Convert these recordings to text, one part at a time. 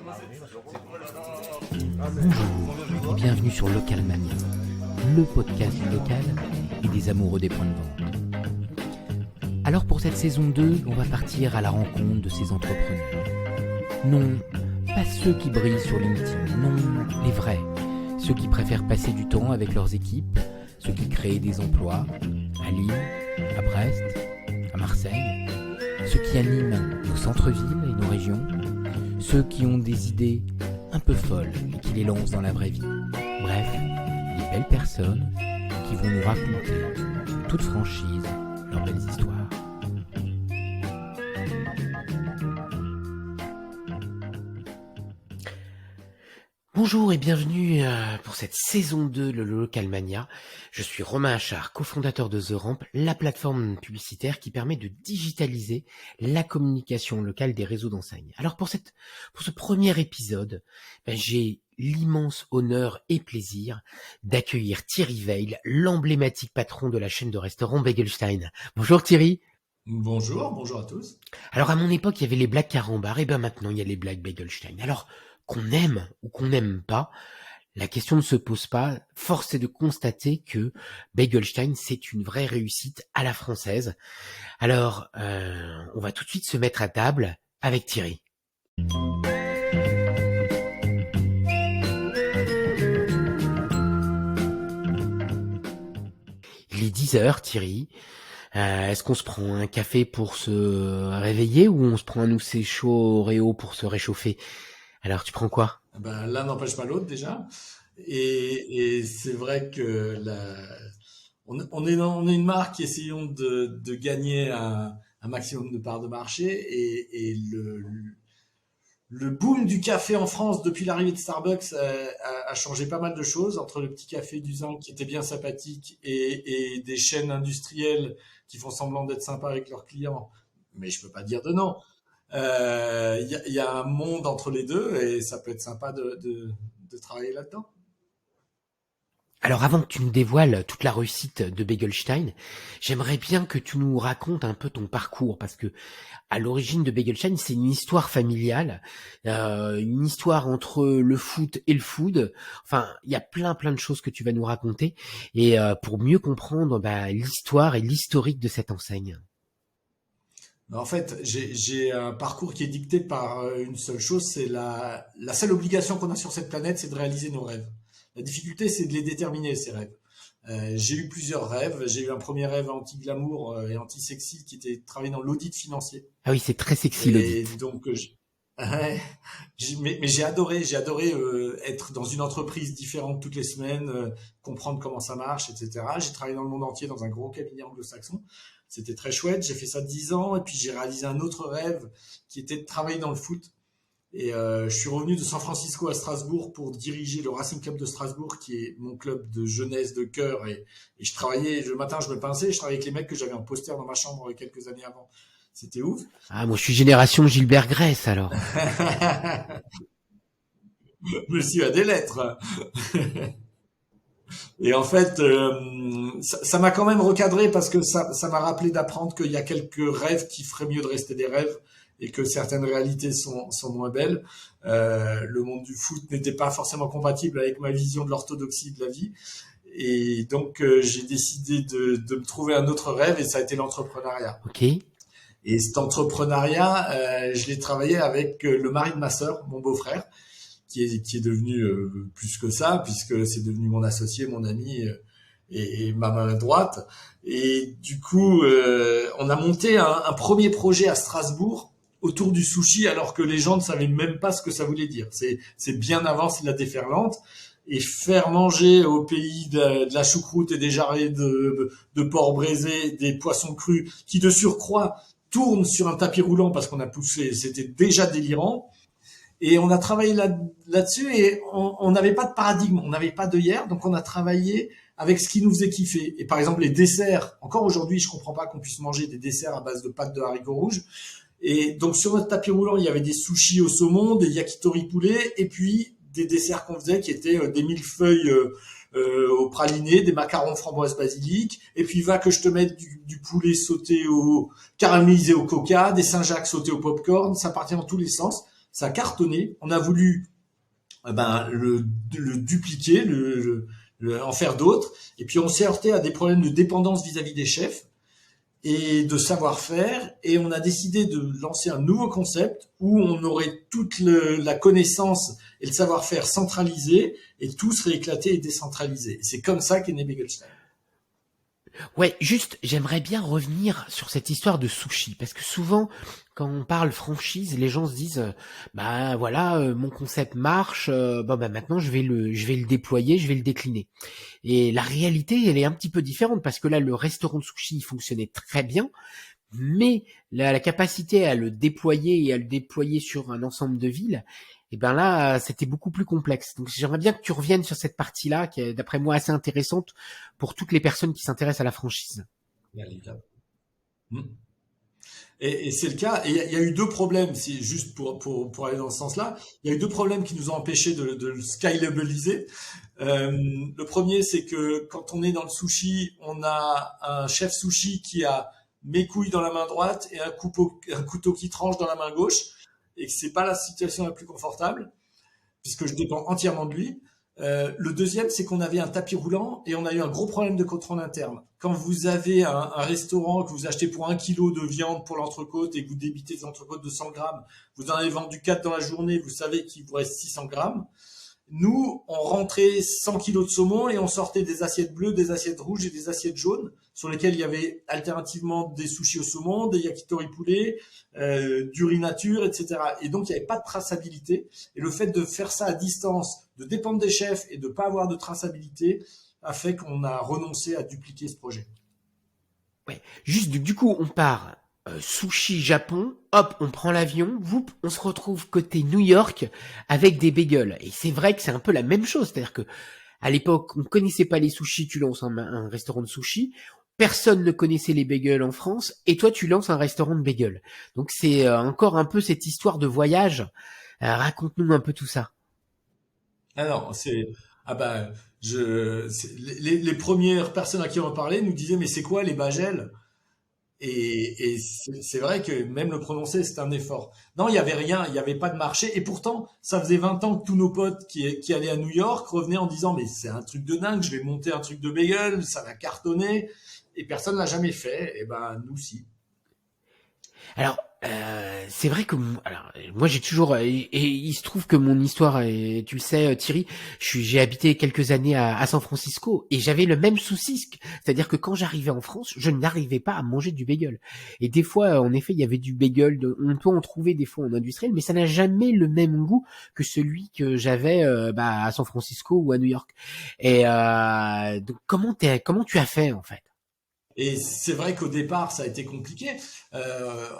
Bonjour et bienvenue sur Local Mania, le podcast local et des amoureux des points de vente. Alors pour cette saison 2, on va partir à la rencontre de ces entrepreneurs. Non, pas ceux qui brillent sur LinkedIn, non, les vrais. Ceux qui préfèrent passer du temps avec leurs équipes, ceux qui créent des emplois à Lille, à Brest, à Marseille, ceux qui animent nos centres-villes et nos régions, ceux qui ont des idées un peu folles et qui les lancent dans la vraie vie. Bref, des belles personnes qui vont nous raconter, en toute franchise, leurs belles histoires. Bonjour et bienvenue pour cette saison 2 de Local Mania. Je suis Romain Achard, cofondateur de The Ramp, la plateforme publicitaire qui permet de digitaliser la communication locale des réseaux d'enseignes. Alors pour ce premier épisode, j'ai l'immense honneur et plaisir d'accueillir Thierry Veil, l'emblématique patron de la chaîne de restaurants Begelstein. Bonjour Thierry. Bonjour à tous. Alors à mon époque, il y avait les blagues Carambar, et maintenant il y a les blagues Begelstein. Alors qu'on aime ou qu'on n'aime pas, la question ne se pose pas. Force est de constater que Begelstein, c'est une vraie réussite à la française. Alors, on va tout de suite se mettre à table avec Thierry. Il est 10h, Thierry. Est-ce qu'on se prend un café pour se réveiller ou on se prend un Noussé chaud Oreo pour se réchauffer ? Alors, tu prends quoi ? L'un n'empêche pas l'autre déjà. Et c'est vrai que on est une marque qui essayons de gagner un maximum de parts de marché. Et le boom du café en France depuis l'arrivée de Starbucks a changé pas mal de choses, entre le petit café d'Uzan qui était bien sympathique et des chaînes industrielles qui font semblant d'être sympas avec leurs clients. Mais je peux pas dire de non. Il y a un monde entre les deux et ça peut être sympa de travailler là-dedans. Alors avant que tu nous dévoiles toute la réussite de Begelstein, j'aimerais bien que tu nous racontes un peu ton parcours, parce que à l'origine de Begelstein, c'est une histoire familiale, une histoire entre le foot et le food. Enfin, il y a plein de choses que tu vas nous raconter, et pour mieux comprendre l'histoire et l'historique de cette enseigne. En fait, j'ai un parcours qui est dicté par une seule chose, c'est la seule obligation qu'on a sur cette planète, c'est de réaliser nos rêves. La difficulté, c'est de les déterminer, ces rêves. J'ai eu plusieurs rêves. J'ai eu un premier rêve anti-glamour et anti-sexy qui était de travailler dans l'audit financier. Ah oui, c'est très sexy l'audit. Et donc, mais j'ai adoré être dans une entreprise différente toutes les semaines, comprendre comment ça marche, etc. J'ai travaillé dans le monde entier dans un gros cabinet anglo-saxon. C'était très chouette. J'ai fait ça 10 ans et puis j'ai réalisé un autre rêve qui était de travailler dans le foot. Et je suis revenu de San Francisco à Strasbourg pour diriger le Racing Club de Strasbourg, qui est mon club de jeunesse, de cœur. Et je travaillais, le matin, je me pinçais, je travaillais avec les mecs que j'avais en poster dans ma chambre quelques années avant. C'était ouf. Ah, moi, je suis génération Gilbert Grèce, alors. Monsieur a des lettres. Et en fait, ça m'a quand même recadré parce que ça m'a rappelé d'apprendre qu'il y a quelques rêves qui feraient mieux de rester des rêves et que certaines réalités sont moins belles. Le monde du foot n'était pas forcément compatible avec ma vision de l'orthodoxie de la vie. Et donc, j'ai décidé de me trouver un autre rêve et ça a été l'entrepreneuriat. Ok. Et cet entrepreneuriat, je l'ai travaillé avec le mari de ma sœur, mon beau-frère, qui est devenu plus que ça, puisque c'est devenu mon associé, mon ami et ma main droite. Et du coup, on a monté un premier projet à Strasbourg autour du sushi, alors que les gens ne savaient même pas ce que ça voulait dire. C'est bien avant, c'est de la déferlante. Et faire manger au pays de la choucroute et des jarrets de porc braisé, des poissons crus, qui de surcroît tournent sur un tapis roulant parce qu'on a poussé, c'était déjà délirant. Et on a travaillé là-dessus et on n'avait pas de paradigme, on n'avait pas d'œillère, donc on a travaillé avec ce qui nous faisait kiffer. Et par exemple, les desserts, encore aujourd'hui, je comprends pas qu'on puisse manger des desserts à base de pâtes de haricots rouges. Et donc, sur notre tapis roulant, il y avait des sushis au saumon, des yakitori poulet, et puis des desserts qu'on faisait qui étaient des millefeuilles au praliné, des macarons framboise basilic, et puis va que je te mette du poulet sauté au caramélisé au coca, des Saint-Jacques sautés au popcorn, ça partait dans tous les sens. ça a cartonné. On a voulu le dupliquer, en faire d'autres. Et puis on s'est heurté à des problèmes de dépendance vis-à-vis des chefs et de savoir-faire. Et on a décidé de lancer un nouveau concept où on aurait toute la connaissance et le savoir-faire centralisé et tout serait éclaté et décentralisé. Et c'est comme ça qu'est né Begelstein. Ouais, juste, j'aimerais bien revenir sur cette histoire de sushi, parce que souvent, quand on parle franchise, les gens se disent, bah voilà, mon concept marche, maintenant je vais le déployer, je vais le décliner. Et la réalité, elle est un petit peu différente, parce que là, le restaurant de sushi, il fonctionnait très bien, mais la capacité à le déployer et à le déployer sur un ensemble de villes, et ben là, c'était beaucoup plus complexe. Donc j'aimerais bien que tu reviennes sur cette partie-là, qui est d'après moi assez intéressante pour toutes les personnes qui s'intéressent à la franchise. Et c'est le cas. Et il y a eu deux problèmes, c'est juste pour aller dans ce sens-là. Il y a eu deux problèmes qui nous ont empêchés de le scalabiliser. Le premier, c'est que quand on est dans le sushi, on a un chef sushi qui a mes couilles dans la main droite et un couteau qui tranche dans la main gauche, et que c'est pas la situation la plus confortable, puisque je dépends entièrement de lui. Le deuxième, c'est qu'on avait un tapis roulant et on a eu un gros problème de contrôle interne. Quand vous avez un restaurant que vous achetez pour 1 kilo de viande pour l'entrecôte et que vous débitez des entrecôtes de 100 grammes, vous en avez vendu 4 dans la journée, vous savez qu'il vous reste 600 grammes. Nous, on rentrait 100 kilos de saumon et on sortait des assiettes bleues, des assiettes rouges et des assiettes jaunes sur lesquelles il y avait alternativement des sushis au saumon, des yakitori poulet, du riz nature, etc. Et donc, il n'y avait pas de traçabilité. Et le fait de faire ça à distance, de dépendre des chefs et de ne pas avoir de traçabilité a fait qu'on a renoncé à dupliquer ce projet. Ouais. Juste du coup, on part sushi Japon, hop, on prend l'avion, on se retrouve côté New York avec des bagels. Et c'est vrai que c'est un peu la même chose, c'est-à-dire que à l'époque, on connaissait pas les sushis, tu lances un restaurant de sushi, personne ne connaissait les bagels en France, et toi tu lances un restaurant de bagels. Donc c'est encore un peu cette histoire de voyage. Raconte-nous un peu tout ça. Alors, les premières personnes à qui on en parlait nous disaient, mais c'est quoi les bagels? Et c'est vrai que même le prononcer, c'est un effort. Non, il y avait rien, il n'y avait pas de marché. Et pourtant, ça faisait 20 ans que tous nos potes qui allaient à New York revenaient en disant, mais c'est un truc de dingue, je vais monter un truc de bagel, ça va cartonner. Et personne l'a jamais fait. Et ben, nous, si. Alors, c'est vrai que moi j'ai toujours et il se trouve que mon histoire est, tu le sais Thierry, j'ai habité quelques années à San Francisco et j'avais le même souci, c'est-à-dire que quand j'arrivais en France, je n'arrivais pas à manger du bagel. Et des fois, en effet, il y avait du bagel, on peut en trouver des fois en industriel, mais ça n'a jamais le même goût que celui que j'avais à San Francisco ou à New York. Et donc comment tu as fait en fait? Et c'est vrai qu'au départ, ça a été compliqué.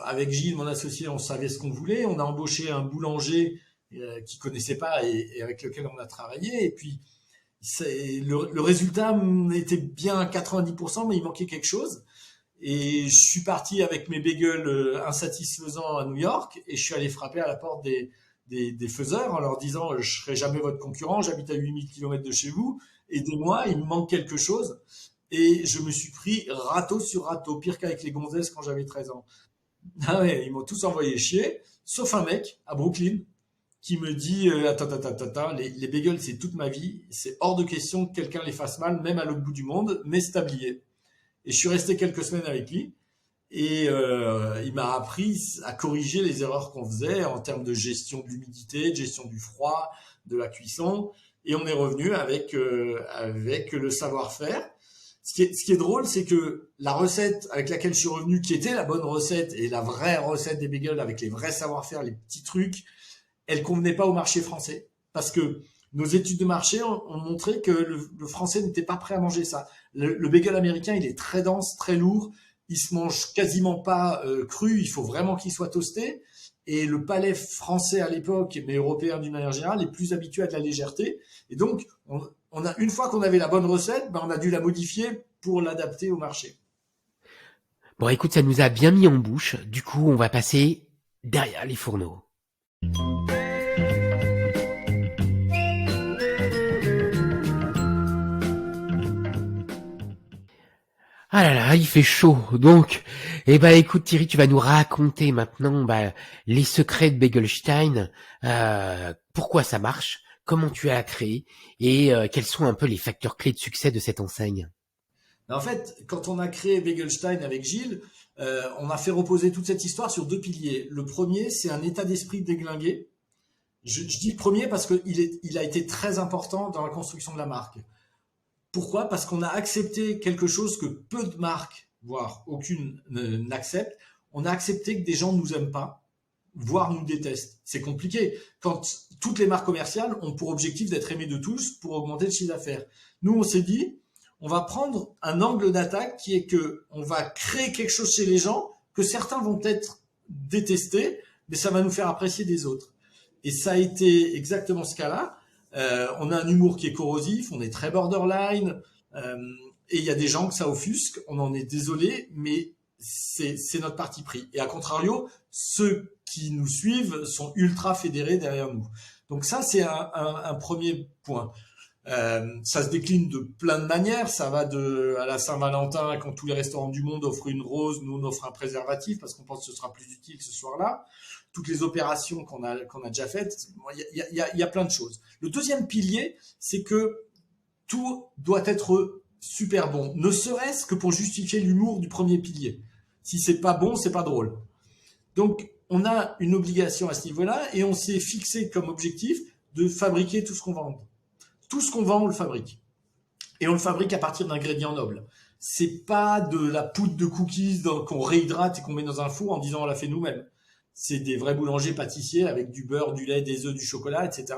Avec Gilles, mon associé, on savait ce qu'on voulait. On a embauché un boulanger qui connaissait pas et avec lequel on a travaillé. Et puis, le résultat était bien à 90%, mais il manquait quelque chose. Et je suis parti avec mes bagels insatisfaisants à New York et je suis allé frapper à la porte des faiseurs en leur disant je serai jamais votre concurrent, j'habite à 8000 km de chez vous, aidez-moi, il me manque quelque chose. Et je me suis pris râteau sur râteau, pire qu'avec les gonzesses quand j'avais 13 ans. Ah ouais, ils m'ont tous envoyé chier, sauf un mec à Brooklyn qui me dit attends, les bagels c'est toute ma vie, c'est hors de question que quelqu'un les fasse mal, même à l'autre bout du monde, mais c'est tablier. Et je suis resté quelques semaines avec lui et il m'a appris à corriger les erreurs qu'on faisait en termes de gestion de l'humidité, de gestion du froid, de la cuisson. Et on est revenu avec le savoir-faire. Ce qui est drôle, c'est que la recette avec laquelle je suis revenu, qui était la bonne recette et la vraie recette des bagels avec les vrais savoir-faire, les petits trucs, elle convenait pas au marché français. Parce que nos études de marché ont montré que le français n'était pas prêt à manger ça. Le bagel américain, il est très dense, très lourd. Il se mange quasiment pas cru. Il faut vraiment qu'il soit toasté. Et le palais français à l'époque, mais européen d'une manière générale, est plus habitué à de la légèreté. Et donc, une fois qu'on avait la bonne recette, on a dû la modifier pour l'adapter au marché. Bon, écoute, ça nous a bien mis en bouche. Du coup, on va passer derrière les fourneaux. Ah là là, il fait chaud. Donc, Eh ben, écoute Thierry, tu vas nous raconter maintenant les secrets de Begelstein, pourquoi ça marche, comment tu as créé et quels sont un peu les facteurs clés de succès de cette enseigne. En fait, quand on a créé Begelstein avec Gilles, on a fait reposer toute cette histoire sur deux piliers. Le premier, c'est un état d'esprit déglingué. Je dis le premier parce qu'il a été très important dans la construction de la marque. Pourquoi? Parce qu'on a accepté quelque chose que peu de marques, voire aucune, n'acceptent. On a accepté que des gens ne nous aiment pas, voire nous détestent. C'est compliqué. Quand toutes les marques commerciales ont pour objectif d'être aimées de tous pour augmenter le chiffre d'affaires. Nous, on s'est dit, on va prendre un angle d'attaque qui est que on va créer quelque chose chez les gens que certains vont peut-être détester, mais ça va nous faire apprécier des autres. Et ça a été exactement ce cas-là. On a un humour qui est corrosif, on est très borderline, et il y a des gens que ça offusque, on en est désolé, mais c'est notre parti pris. Et à contrario, ceux qui nous suivent sont ultra fédérés derrière nous. Donc ça, c'est un premier point. Ça se décline de plein de manières. Ça va à la Saint-Valentin, quand tous les restaurants du monde offrent une rose, nous on offre un préservatif parce qu'on pense que ce sera plus utile ce soir-là. Toutes les opérations qu'on a déjà faites, il y a plein de choses. Le deuxième pilier, c'est que tout doit être super bon, ne serait-ce que pour justifier l'humour du premier pilier. Si c'est pas bon, c'est pas drôle. Donc, on a une obligation à ce niveau-là et on s'est fixé comme objectif de fabriquer tout ce qu'on vend. Tout ce qu'on vend, on le fabrique. Et on le fabrique à partir d'ingrédients nobles. C'est pas de la poudre de cookies qu'on réhydrate et qu'on met dans un four en disant on l'a fait nous-mêmes. C'est des vrais boulangers pâtissiers avec du beurre, du lait, des œufs, du chocolat, etc.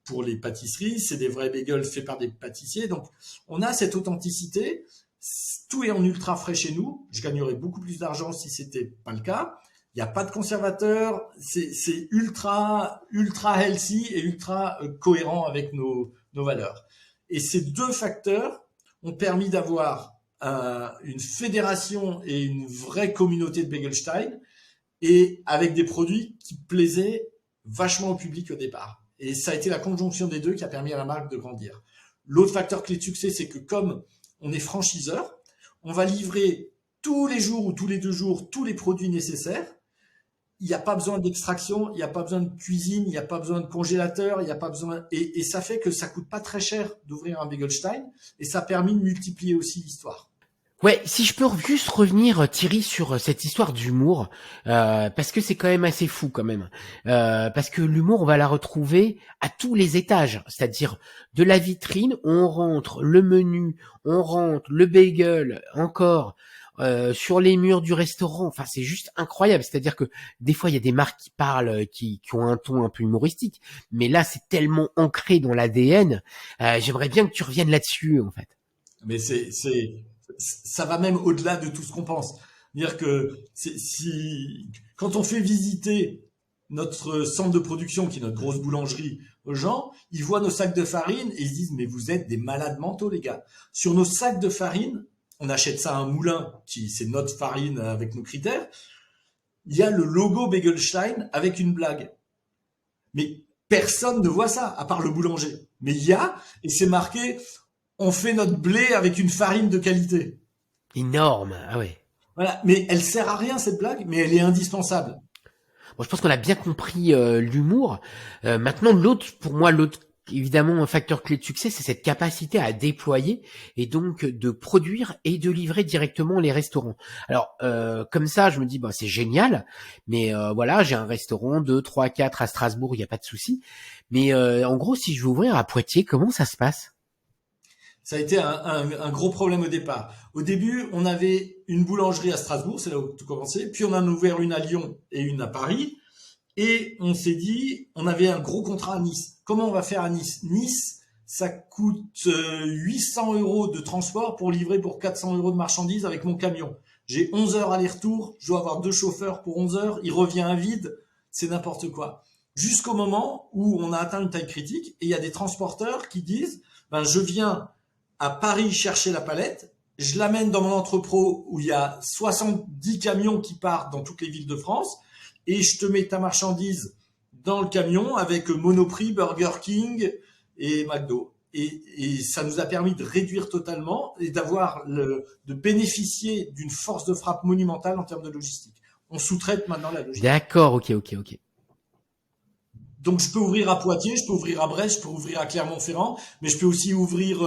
Pour les pâtisseries, c'est des vrais bagels faits par des pâtissiers. Donc, on a cette authenticité. Tout est en ultra frais chez nous. Je gagnerais beaucoup plus d'argent si c'était pas le cas. Il n'y a pas de conservateur. C'est ultra healthy et ultra cohérent avec nos valeurs. Et ces deux facteurs ont permis d'avoir une fédération et une vraie communauté de Begelstein, et avec des produits qui plaisaient vachement au public au départ. Et ça a été la conjonction des deux qui a permis à la marque de grandir. L'autre facteur clé de succès, c'est que comme on est franchiseur, on va livrer tous les jours ou tous les 2 jours tous les produits nécessaires. Il n'y a pas besoin d'extraction, il n'y a pas besoin de cuisine, il n'y a pas besoin de congélateur, il n'y a pas besoin, et ça fait que ça coûte pas très cher d'ouvrir un Begelstein, et ça a permis de multiplier aussi l'histoire. Ouais, si je peux juste revenir, Thierry, sur cette histoire d'humour, parce que c'est quand même assez fou quand même. Parce que l'humour, on va la retrouver à tous les étages, c'est-à-dire de la vitrine, on rentre le menu, on rentre le bagel, encore sur les murs du restaurant. Enfin, c'est juste incroyable. C'est-à-dire que des fois, il y a des marques qui parlent, qui ont un ton un peu humoristique, mais là, c'est tellement ancré dans l'ADN. J'aimerais bien que tu reviennes là-dessus, en fait. Mais ça va même au-delà de tout ce qu'on pense. C'est-à-dire que quand on fait visiter notre centre de production, qui est notre grosse boulangerie, aux gens, ils voient nos sacs de farine et ils se disent, mais vous êtes des malades mentaux, les gars. Sur nos sacs de farine, on achète ça à un moulin, c'est notre farine avec nos critères. Il y a le logo Begelstein avec une blague. Mais personne ne voit ça, à part le boulanger. Mais il y a, et c'est marqué, on fait notre blé avec une farine de qualité. Énorme, ah ouais. Voilà, mais elle sert à rien cette blague, mais elle est indispensable. Bon, je pense qu'on a bien compris l'humour. Maintenant, pour moi, évidemment, un facteur clé de succès, c'est cette capacité à déployer et donc de produire et de livrer directement les restaurants. Alors, comme ça, je me dis, c'est génial, mais voilà, j'ai un restaurant 2, 3, 4 à Strasbourg, il n'y a pas de souci. Mais en gros, si je veux ouvrir à Poitiers, comment ça se passe ? Ça a été un gros problème au départ. Au début, on avait une boulangerie à Strasbourg, c'est là où tout commençait. Puis on en a ouvert une à Lyon et une à Paris. Et on s'est dit, on avait un gros contrat à Nice. Comment on va faire à Nice ? Nice, ça coûte 800 € de transport pour livrer pour 400 € de marchandises avec mon camion. J'ai 11 heures aller-retour, je dois avoir 2 chauffeurs pour 11 heures, il revient à vide, c'est n'importe quoi. Jusqu'au moment où on a atteint une taille critique et il y a des transporteurs qui disent, je viens à Paris chercher la palette, je l'amène dans mon entrepôt où il y a 70 camions qui partent dans toutes les villes de France et je te mets ta marchandise dans le camion avec Monoprix, Burger King et McDo. et ça nous a permis de réduire totalement et de bénéficier d'une force de frappe monumentale en termes de logistique. On sous-traite maintenant la logistique. D'accord, ok. Donc je peux ouvrir à Poitiers, je peux ouvrir à Brest, je peux ouvrir à Clermont-Ferrand, mais je peux aussi ouvrir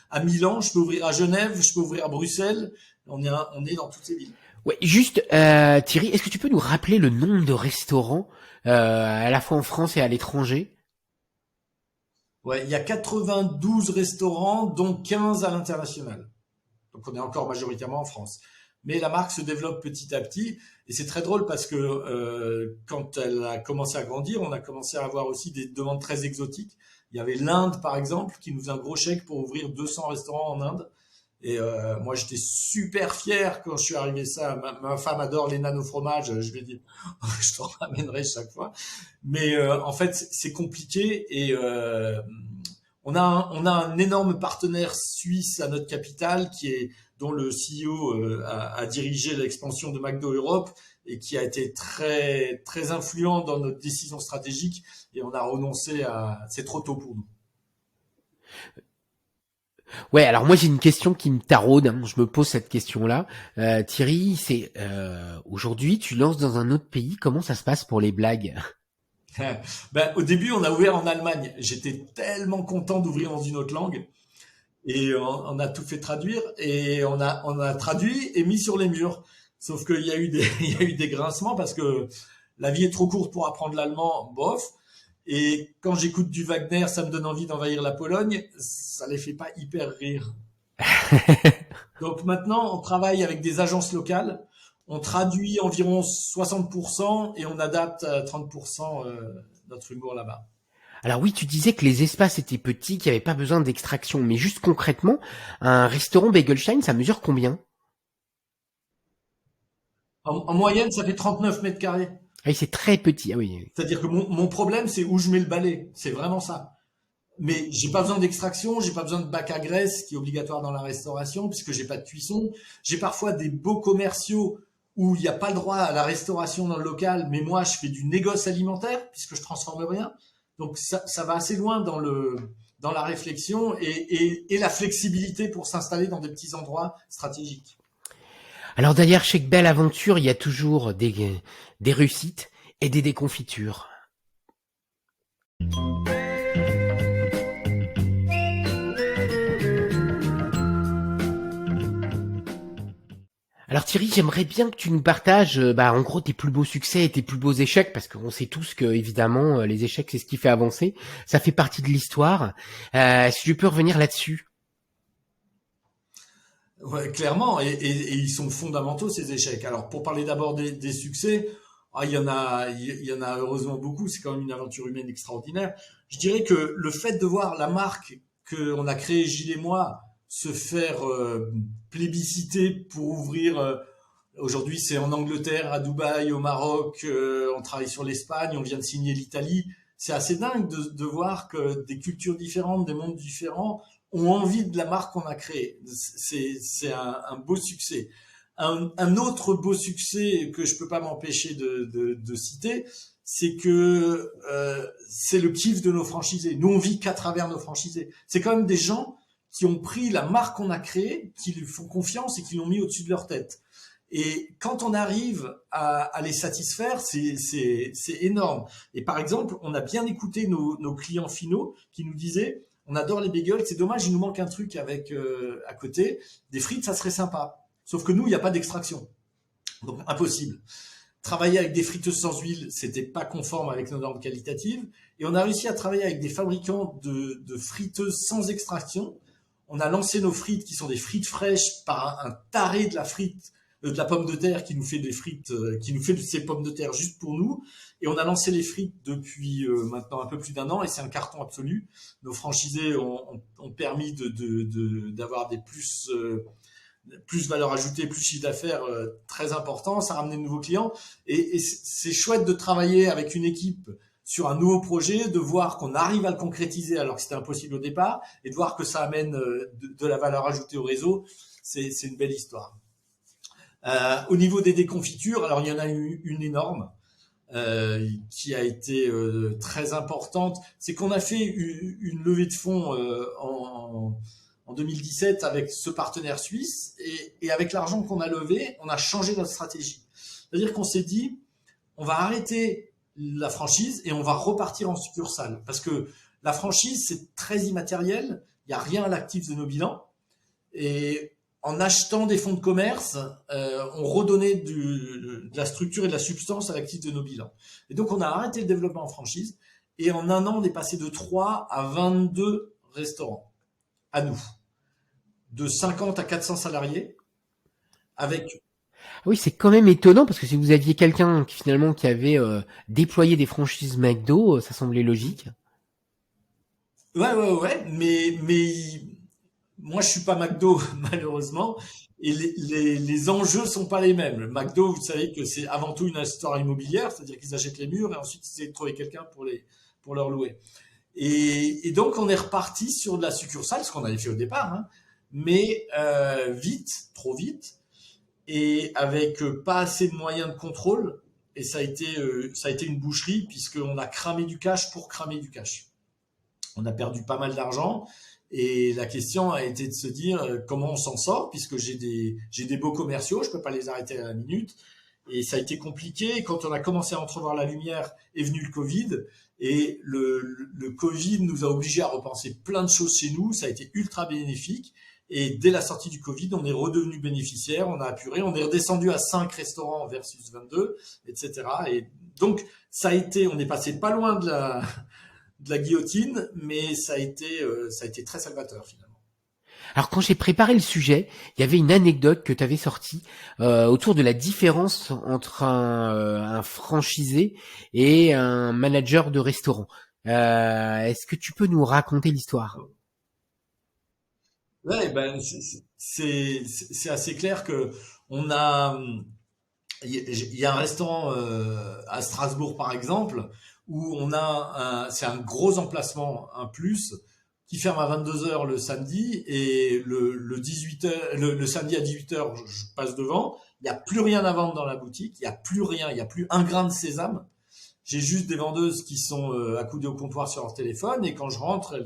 à Milan, je peux ouvrir à Genève, je peux ouvrir à Bruxelles. On est dans toutes ces villes. Ouais, juste Thierry, est-ce que tu peux nous rappeler le nombre de restaurants à la fois en France et à l'étranger? Ouais, il y a 92 restaurants, dont 15 à l'international. Donc on est encore majoritairement en France. Mais la marque se développe petit à petit et c'est très drôle parce que quand elle a commencé à grandir, on a commencé à avoir aussi des demandes très exotiques. Il y avait l'Inde par exemple qui nous faisait un gros chèque pour ouvrir 200 restaurants en Inde. Et moi j'étais super fier quand je suis arrivé ça. Ma femme adore les nano fromages. Je lui ai dit je t'en ramènerai chaque fois. Mais en fait c'est compliqué et on a un énorme partenaire suisse à notre capitale dont le CEO a dirigé l'expansion de McDo Europe et qui a été très très influent dans notre décision stratégique et on a renoncé c'est trop tôt pour nous. Ouais, alors moi j'ai une question qui me taraude, hein. Je me pose cette question-là. Thierry, c'est aujourd'hui tu lances dans un autre pays, comment ça se passe pour les blagues? Au début, on a ouvert en Allemagne. J'étais tellement content d'ouvrir dans une autre langue. Et on a tout fait traduire. Et on a traduit et mis sur les murs. Sauf qu'il y a eu il y a eu des grincements parce que la vie est trop courte pour apprendre l'allemand, bof. Et quand j'écoute du Wagner, ça me donne envie d'envahir la Pologne. Ça les fait pas hyper rire. Donc maintenant, on travaille avec des agences locales. On traduit environ 60% et on adapte à 30% notre humour là-bas. Alors oui, tu disais que les espaces étaient petits, qu'il n'y avait pas besoin d'extraction, mais juste concrètement, un restaurant Begelstein, ça mesure combien? En moyenne, ça fait 39 mètres carrés. Ah oui, c'est très petit. Ah oui. C'est-à-dire que mon problème, c'est où je mets le balai. C'est vraiment ça. Mais j'ai pas besoin d'extraction, j'ai pas besoin de bac à graisse qui est obligatoire dans la restauration puisque j'ai pas de cuisson. J'ai parfois des beaux commerciaux où il n'y a pas le droit à la restauration dans le local, mais moi je fais du négoce alimentaire puisque je transforme rien. Donc ça va assez loin dans la réflexion et la flexibilité pour s'installer dans des petits endroits stratégiques. Alors derrière chaque belle aventure, il y a toujours des réussites et des déconfitures. Alors Thierry, j'aimerais bien que tu nous partages, en gros, tes plus beaux succès et tes plus beaux échecs, parce qu'on sait tous que, évidemment, les échecs, c'est ce qui fait avancer. Ça fait partie de l'histoire. Si tu peux revenir là-dessus. Ouais, clairement, et ils sont fondamentaux ces échecs. Alors pour parler d'abord des succès, il y en a heureusement beaucoup. C'est quand même une aventure humaine extraordinaire. Je dirais que le fait de voir la marque qu'on a créée Gilles et moi se faire plébisciter pour ouvrir. Aujourd'hui, c'est en Angleterre, à Dubaï, au Maroc. On travaille sur l'Espagne. On vient de signer l'Italie. C'est assez dingue de voir que des cultures différentes, des mondes différents ont envie de la marque qu'on a créée. C'est un beau succès. Un autre beau succès que je peux pas m'empêcher de citer, c'est que c'est le kiff de nos franchisés. Nous, on vit qu'à travers nos franchisés. C'est quand même des gens qui ont pris la marque qu'on a créée, qui lui font confiance et qui l'ont mis au-dessus de leur tête. Et quand on arrive à les satisfaire, c'est énorme. Et par exemple, on a bien écouté nos clients finaux qui nous disaient on adore les bagels, c'est dommage, il nous manque un truc avec à côté. Des frites, ça serait sympa. Sauf que nous, il n'y a pas d'extraction. Donc, impossible. Travailler avec des friteuses sans huile, c'était pas conforme avec nos normes qualitatives. Et on a réussi à travailler avec des fabricants de friteuses sans extraction. On a lancé nos frites qui sont des frites fraîches par un taré de la pomme de terre qui nous fait des frites, qui nous fait de ces pommes de terre juste pour nous. Et on a lancé les frites depuis maintenant un peu plus d'un an et c'est un carton absolu. Nos franchisés ont permis d'avoir des plus valeur ajoutée, plus chiffre d'affaires très important. Ça a ramené de nouveaux clients et c'est chouette de travailler avec une équipe sur un nouveau projet, de voir qu'on arrive à le concrétiser alors que c'était impossible au départ et de voir que ça amène de la valeur ajoutée au réseau. C'est une belle histoire. Au niveau des déconfitures, alors il y en a eu une énorme. qui a été très importante. C'est qu'on a fait une levée de fonds en 2017 avec ce partenaire suisse et avec l'argent qu'on a levé, on a changé notre stratégie. C'est-à-dire qu'on s'est dit, on va arrêter la franchise et on va repartir en succursale parce que la franchise, c'est très immatériel, il n'y a rien à l'actif de nos bilans et en achetant des fonds de commerce, on redonnait de la structure et de la substance à l'actif de nos bilans. Et donc, on a arrêté le développement en franchise. Et en un an, on est passé de 3 à 22 restaurants, à nous. De 50 à 400 salariés, avec... Oui, c'est quand même étonnant parce que si vous aviez quelqu'un qui finalement qui avait déployé des franchises McDo, ça semblait logique. Ouais. Mais moi, je suis pas McDo, malheureusement. Et les enjeux sont pas les mêmes. Le McDo, vous savez que c'est avant tout une histoire immobilière, c'est-à-dire qu'ils achètent les murs et ensuite ils essaient de trouver quelqu'un pour leur louer. Et donc, on est reparti sur de la succursale, ce qu'on avait fait au départ, hein, mais vite, trop vite, et avec pas assez de moyens de contrôle. Et ça a été une boucherie puisqu'on a cramé du cash pour cramer du cash. On a perdu pas mal d'argent. Et la question a été de se dire comment on s'en sort, puisque j'ai des beaux commerciaux, je peux pas les arrêter à la minute. Et ça a été compliqué. Et quand on a commencé à entrevoir la lumière, est venu le Covid. Et le Covid nous a obligés à repenser plein de choses chez nous. Ça a été ultra bénéfique. Et dès la sortie du Covid, on est redevenu bénéficiaire, on a apuré, on est redescendu à 5 restaurants versus 22, etc. Et donc, ça a été, on est passé pas loin de la guillotine, mais ça a été très salvateur finalement. Alors quand j'ai préparé le sujet, il y avait une anecdote que tu avais sortie autour de la différence entre un franchisé et un manager de restaurant. Est-ce que tu peux nous raconter l'histoire? Ouais, ben c'est assez clair que on a il y a un restaurant à Strasbourg par exemple où c'est un gros emplacement, un plus qui ferme à 22 heures le samedi et le 18 heures, le samedi à 18 heures je passe devant, il n'y a plus rien à vendre dans la boutique, il n'y a plus rien, il n'y a plus un grain de sésame. J'ai juste des vendeuses qui sont accoudées au comptoir sur leur téléphone et quand je rentre, elles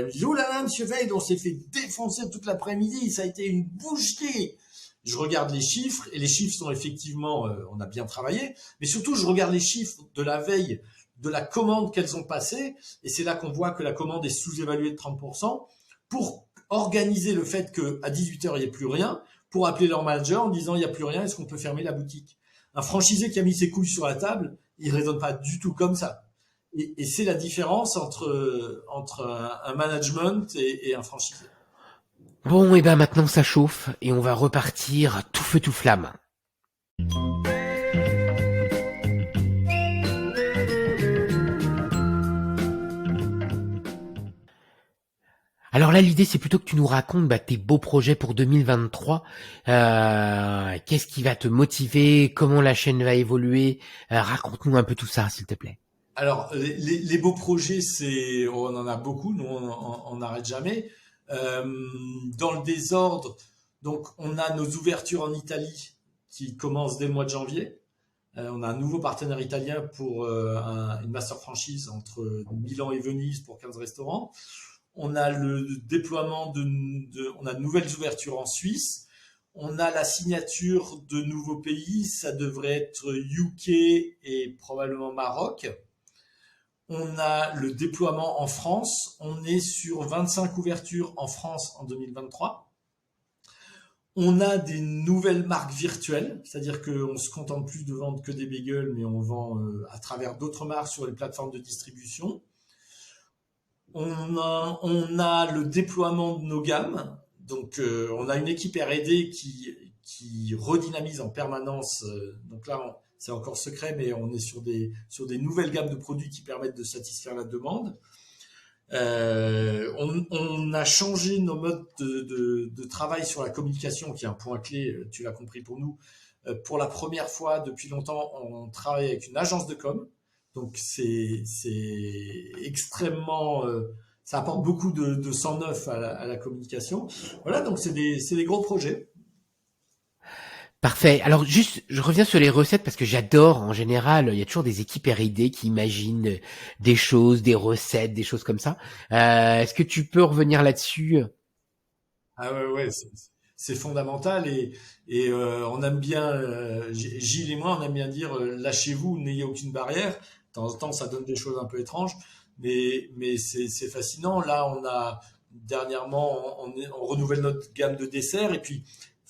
me disent oh là là, monsieur Veil, on s'est fait défoncer toute l'après-midi, ça a été une boucherie. Je regarde les chiffres et les chiffres sont effectivement, on a bien travaillé, mais surtout je regarde les chiffres de la veille de la commande qu'elles ont passée et c'est là qu'on voit que la commande est sous-évaluée de 30% pour organiser le fait qu'à 18h il n'y ait plus rien, pour appeler leur manager en disant il n'y a plus rien, est-ce qu'on peut fermer la boutique? Un franchisé qui a mis ses couilles sur la table, il raisonne pas du tout comme ça. Et c'est la différence entre un management et un franchisé. Bon, et ben maintenant ça chauffe et on va repartir tout feu tout flamme. Alors là, l'idée, c'est plutôt que tu nous racontes tes beaux projets pour 2023. Qu'est-ce qui va te motiver? Comment la chaîne va évoluer? Raconte-nous un peu tout ça, s'il te plaît. Alors, les beaux projets, on en a beaucoup, nous, on n'arrête jamais. Dans le désordre, donc, on a nos ouvertures en Italie qui commencent dès le mois de janvier. On a un nouveau partenaire italien pour une master franchise entre Milan et Venise pour 15 restaurants. On a le déploiement on a de nouvelles ouvertures en Suisse. On a la signature de nouveaux pays. Ça devrait être UK et probablement Maroc. On a le déploiement en France. On est sur 25 ouvertures en France en 2023. On a des nouvelles marques virtuelles, c'est-à-dire qu'on ne se contente plus de vendre que des bagels, mais on vend à travers d'autres marques sur les plateformes de distribution. On a le déploiement de nos gammes. Donc, on a une équipe R&D qui redynamise en permanence. Donc là, c'est encore secret, mais on est sur des nouvelles gammes de produits qui permettent de satisfaire la demande. On a changé nos modes de travail sur la communication, qui est un point clé, tu l'as compris pour nous. Pour la première fois depuis longtemps, on travaille avec une agence de com'. Donc c'est extrêmement, ça apporte beaucoup de sang neuf à la communication. Voilà, donc c'est des gros projets. Parfait. Alors juste, je reviens sur les recettes parce que j'adore, en général, il y a toujours des équipes R&D qui imaginent des choses, des recettes, des choses comme ça. Est-ce que tu peux revenir là-dessus? Ah ouais, ouais, c'est fondamental et on aime bien, Gilles et moi, on aime bien dire lâchez-vous, n'ayez aucune barrière. De temps en temps, ça donne des choses un peu étranges, mais c'est fascinant. Là, on a dernièrement, on renouvelle notre gamme de desserts et puis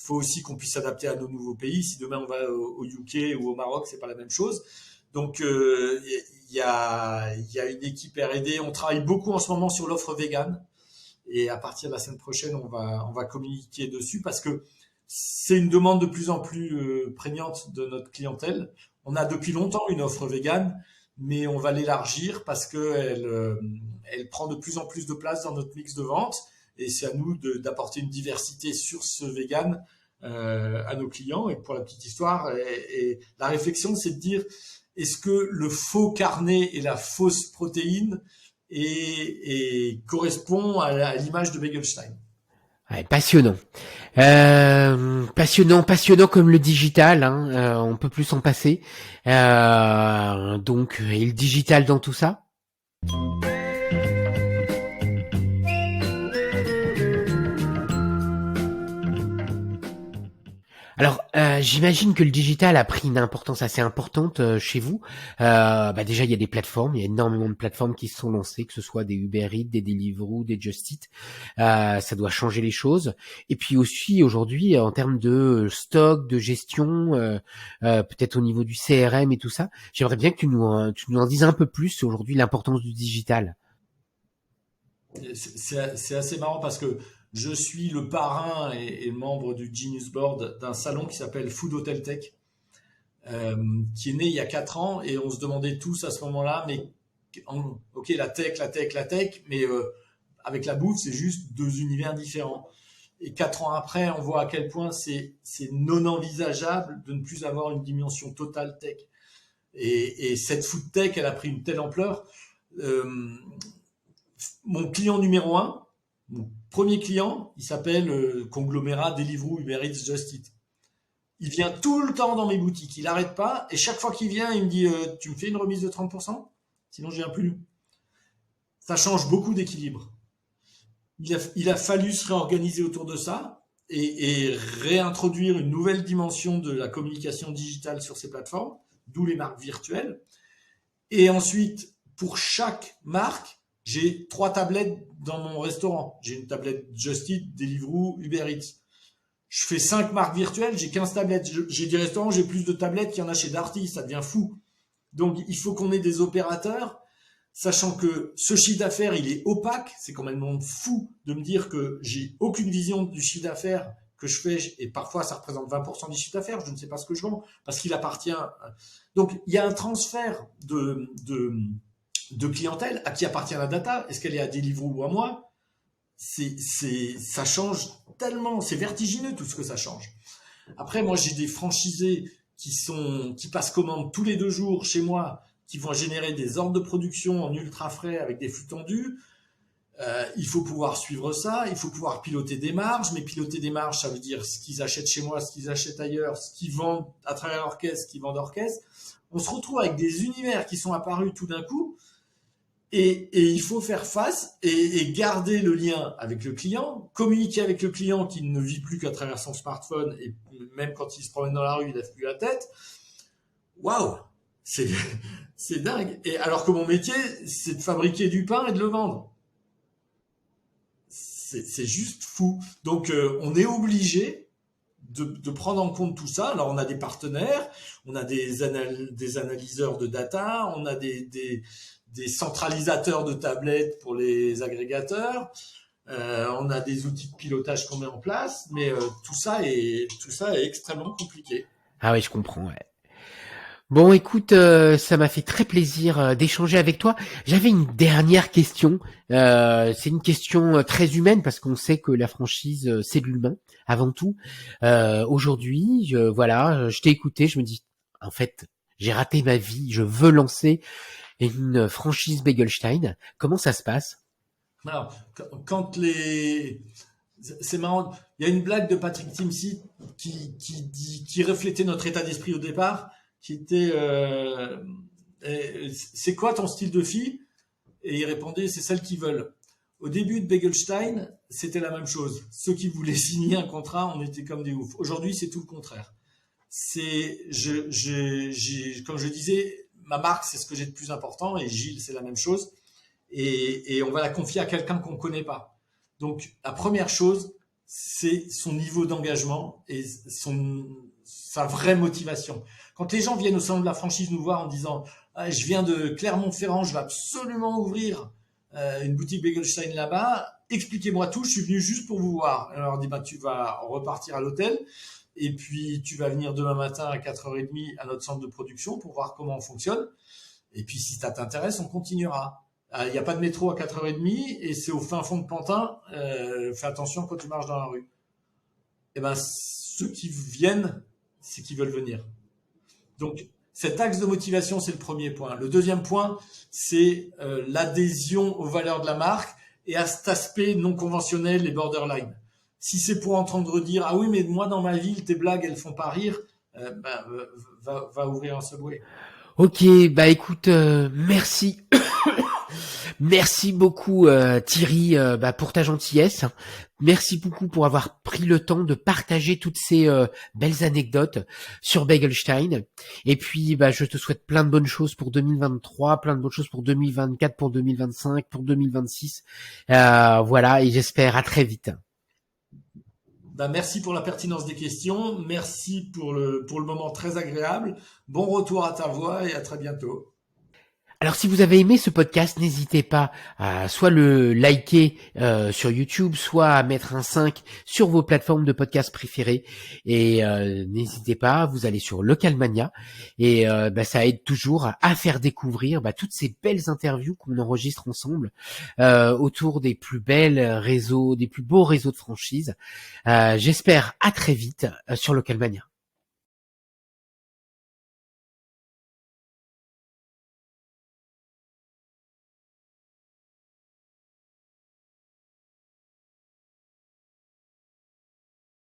faut aussi qu'on puisse s'adapter à nos nouveaux pays. Si demain on va au UK ou au Maroc, c'est pas la même chose. Donc il y a une équipe R&D. On travaille beaucoup en ce moment sur l'offre végane. Et à partir de la semaine prochaine, on va communiquer dessus parce que c'est une demande de plus en plus prégnante de notre clientèle. On a depuis longtemps une offre végane, mais on va l'élargir parce qu'elle prend de plus en plus de place dans notre mix de vente. Et c'est à nous d'apporter une diversité sur ce vegan à nos clients. Et pour la petite histoire, et la réflexion, c'est de dire, est-ce que le faux carnet et la fausse protéine et correspond à l'image de Begelstein. Ouais, passionnant. Passionnant comme le digital, hein, on peut plus s'en passer. Donc, et le digital dans tout ça? Alors, j'imagine que le digital a pris une importance assez importante chez vous. Déjà, il y a des plateformes, il y a énormément de plateformes qui se sont lancées, que ce soit des Uber Eats, des Deliveroo, des Just Eat. Ça doit changer les choses. Et puis aussi, aujourd'hui, en termes de stock, de gestion, peut-être au niveau du CRM et tout ça, j'aimerais bien que tu nous en dises un peu plus sur aujourd'hui l'importance du digital. C'est assez marrant parce que je suis le parrain et membre du Genius Board d'un salon qui s'appelle Food Hotel Tech, qui est né il y a 4 ans et on se demandait tous à ce moment-là, mais ok, la tech, mais avec la bouffe, c'est juste deux univers différents. Et 4 ans après, on voit à quel point c'est non envisageable de ne plus avoir une dimension totale tech. Et cette food tech, elle a pris une telle ampleur. Euh, Mon client numéro un, mon premier client, il s'appelle Conglomérat Deliveroo Uber Eats Just Eat. Il vient tout le temps dans mes boutiques, il n'arrête pas, et chaque fois qu'il vient, il me dit tu me fais une remise de 30%? Sinon, je viens plus. Ça change beaucoup d'équilibre. Il a fallu se réorganiser autour de ça et réintroduire une nouvelle dimension de la communication digitale sur ces plateformes, d'où les marques virtuelles. Et ensuite, pour chaque marque, j'ai 3 tablettes dans mon restaurant. J'ai une tablette Just Eat, Deliveroo, Uber Eats. Je fais 5 marques virtuelles, j'ai 15 tablettes. J'ai des restaurants, j'ai plus de tablettes qu'il y en a chez Darty, ça devient fou. Donc il faut qu'on ait des opérateurs, sachant que ce chiffre d'affaires, il est opaque. C'est quand même fou de me dire que j'ai aucune vision du chiffre d'affaires que je fais, et parfois ça représente 20% du chiffre d'affaires, je ne sais pas ce que je vends, parce qu'il appartient. Donc il y a un transfert de clientèle. À qui appartient la data? Est-ce qu'elle est à Deliveroo ou à moi? Ça change tellement, c'est vertigineux tout ce que ça change. Après, moi, j'ai des franchisés qui passent commande tous les 2 jours chez moi, qui vont générer des ordres de production en ultra frais avec des flux tendus. Il faut pouvoir suivre ça, il faut pouvoir piloter des marges, mais piloter des marges, ça veut dire ce qu'ils achètent chez moi, ce qu'ils achètent ailleurs, ce qu'ils vendent à travers leur caisse, ce qu'ils vendent hors caisse. On se retrouve avec des univers qui sont apparus tout d'un coup, et il faut faire face et garder le lien avec le client, communiquer avec le client qui ne vit plus qu'à travers son smartphone, et même quand il se promène dans la rue, il lève plus la tête. Waouh, c'est c'est dingue. Et alors que mon métier, c'est de fabriquer du pain et de le vendre. C'est juste fou. Donc on est obligé de prendre en compte tout ça. Alors on a des partenaires, on a des analyseurs de data, on a des centralisateurs de tablettes pour les agrégateurs, on a des outils de pilotage qu'on met en place, mais tout ça est extrêmement compliqué. Ah oui, je comprends. Ouais. Bon, écoute, ça m'a fait très plaisir d'échanger avec toi. J'avais une dernière question. C'est une question très humaine parce qu'on sait que la franchise, c'est de l'humain avant tout. Aujourd'hui, voilà, je t'ai écouté, je me dis, en fait, j'ai raté ma vie, je veux lancer une franchise Begelstein. Comment ça se passe? Alors, quand les C'est marrant. Il y a une blague de Patrick Timsit qui reflétait notre état d'esprit au départ, qui était c'est quoi ton style de fille? Et il répondait c'est celle qu'ils veulent. Au début de Begelstein, c'était la même chose. Ceux qui voulaient signer un contrat, on était comme des oufs. Aujourd'hui, c'est tout le contraire. Comme je disais, ma marque, c'est ce que j'ai de plus important, et Gilles, c'est la même chose. Et on va la confier à quelqu'un qu'on ne connaît pas. Donc, la première chose, c'est son niveau d'engagement et sa vraie motivation. Quand les gens viennent au salon de la franchise nous voir en disant ah, je viens de Clermont-Ferrand, je vais absolument ouvrir une boutique Begelstein là-bas, expliquez-moi tout, je suis venu juste pour vous voir. Alors, on leur dit tu vas repartir à l'hôtel et puis tu vas venir demain matin à 4h30 à notre centre de production pour voir comment on fonctionne. Et puis, si ça t'intéresse, on continuera. Il n'y a pas de métro à 4h30 et c'est au fin fond de Pantin. Fais attention quand tu marches dans la rue. Et ben, ceux qui viennent, c'est qu'ils veulent venir. Donc, cet axe de motivation, c'est le premier point. Le deuxième point, c'est l'adhésion aux valeurs de la marque et à cet aspect non conventionnel et borderline. Si c'est pour entendre dire ah oui, mais moi dans ma ville, tes blagues, elles font pas rire, va ouvrir un Subway. Ok, bah écoute, merci. Merci beaucoup Thierry pour ta gentillesse. Merci beaucoup pour avoir pris le temps de partager toutes ces belles anecdotes sur Begelstein. Et puis je te souhaite plein de bonnes choses pour 2023, plein de bonnes choses pour 2024, pour 2025, pour 2026. Voilà, et j'espère à très vite. Merci pour la pertinence des questions. Merci pour le moment très agréable. Bon retour à ta voix et à très bientôt. Alors si vous avez aimé ce podcast, n'hésitez pas à soit le liker sur YouTube, soit à mettre un 5 sur vos plateformes de podcast préférées. Et n'hésitez pas, vous allez sur Localmania et ça aide toujours à faire découvrir toutes ces belles interviews qu'on enregistre ensemble autour des plus belles réseaux, des plus beaux réseaux de franchise. J'espère à très vite sur Localmania.